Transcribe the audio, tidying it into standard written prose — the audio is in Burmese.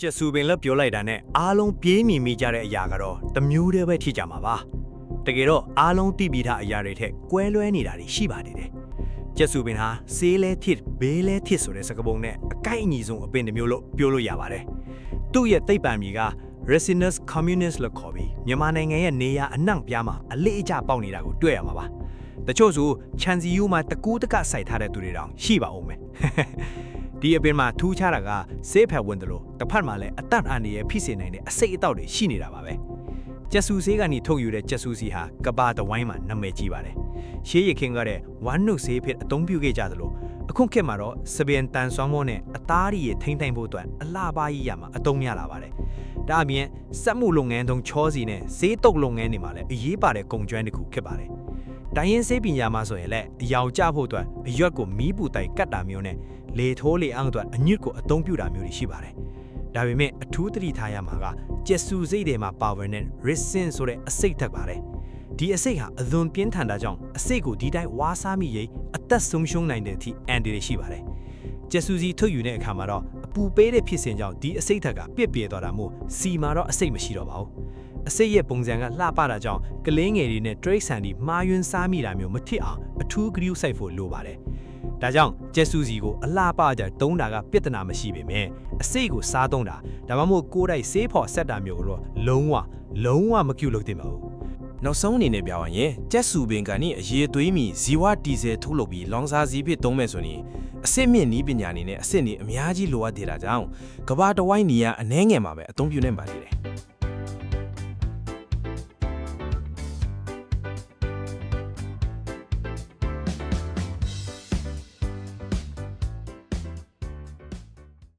ကျက်ဆူပင်လက်ပြောလိုက်တာနဲ့အားလုံးပြေးမြင်မိကြတဲ့အရာကတော့တမျိုးတည်းပဲဖြစ်ကြမှာပါတကယ်တော့အားလုံးသိပြီးသားအရာတွေထက်ကွဲလွဲနေတာတွေရှိပါသေးတယ်ကျက်ဆူပင်ဟာဆေးလဲဖြစ်ဘေးလဲဖြစ်ဆိုတဲ့စကားပုံနဲ့အကိုက်အညီဆုံးအပင်တစ်မျိုးလို့ပြောလို့ရပါတယ်သူ့ရဲ့သိပ္ပံမြေက Resinus communis လို့ခေါ်ပြီးမြန်မာနိုင်ငံရဲ့နေရာအနှံ့ပြားမှာအလေးအကျပေါက်နေတာကိုတွေ့ရမှာပါတချို့ဆိုခြံစီယူမှာတကူးတကစိုက်ထားတဲ့သူတွေတောင်ရှိပါဦးမယ်ဒီအပင်မှာထူးခြားတာကဆေးဖက်ဝင်တယ်လို့တစ်ဖက်မှာလည်းအတတ်အန္တရာယ်ဖြစ်စေနိုင်တဲ့အစိတ်အတောက်တွေရှိနေတာပါပဲကျက်ဆူဆေးကနေထုတ်ယူတဲ့ကျက်ဆူစီဟာကဘာတဝိုင်းမှာနာမည်ကြီးပါတယ်ရှေးရခင်ကတဲ့ဝမ်းနုဆေးဖြစ်အသုံးပြုခဲ့ကြသလိုအခုခေတ်မှာတော့စပင်တန်ဆွမ်းမောနဲ့အသားရည်ထိမ့်ထိုင်ဖို့အတွက်အလှပါကြီးရမှာအသုံးများလာပါတယ်ဒါအပြင်စက်မှုလုပ်ငန်းသုံးချောစီနဲ့ဈေးတုပ်လုပ်ငန်းတွေမှာလည်းအရေးပါတဲ့ကုန်ကျွမ်းတစ်ခုဖြစ်ပါတယ်တိုင်းရင်းဆေးပညာမှာဆိုရင်လည်းအယောင်ကျဖို့အတွက်အရွက်ကိုမီးပူတိုင်ကတ်တာမျိုးနဲ့လေထိုးလေအောင်အတွက်အညွတ်ကိုအသုံးပြုတာမျိုးတွေရှိပါတယ်ဒါပေမဲ့အထူးသတိထားရမှာကကျက်ဆူစိတ်တွေမှာပါဝင်တဲ့ resin ဆိုတဲ့အစိတ်ထက်ပါတယ်ဒီအစိတ်ဟာအသွင်ပြင်းထန်တာကြောင့်အစိတ်ကိုဒီတိုင်းဝါးစားမိရင်အသက်ဆုံးရှုံးနိုင်တဲ့အထိအန်ဒီတွေရှိပါတယ်ကျက်ဆူစီထုတ်ယူတဲ့အခါမှာတော့အပူပေးတဲ့ဖြစ်စဉ်ကြောင့်ဒီအစိတ်ထက်ကပြစ်ပြဲသွားတာမို့စီမှာတော့အစိတ်မရှိတော့ပါဘူးအစိတ်ရဲ့ပုံစံကလှပတာကြောင့်ကလေးငယ်တွေနဲ့တရိတ်ဆန်တွေမှားယွင်းစားမိတာမျိုးမဖြစ်အောင်အထူးဂရုစိုက်ဖို့လိုပါတယ်ဒါကြောင့်ကျက်ဆူစီကိုအလှပကြတုံးတာကပြဿနာမရှိပေမဲ့အစိတ်ကိုစားသုံးတာဒါမှမဟုတ်ကိုယ်တိုင်ဆေးဖော်ဆက်တာမျိုးကိုတော့လုံးဝမပြုလုပ်သင့်ပါဘူးနောက်ဆုံးအနေနဲ့ပြောရရင်ကျက်ဆူပင်ကနေအရေးသွေးမီဇီဝတီဆယ်ထုတ်လုပ်ပြီးလောင်စာဆီဖြစ်သုံးမဲ့ဆိုရင်အစစ်မြင့်နည်းပညာအနေနဲ့အစစ်နေအများကြီးလိုအပ်သေးတာကြောင့်ကဘာတဝိုင်းနေရအနှဲငယ်မှာပဲအသုံးပြုနေပါသေးတယ်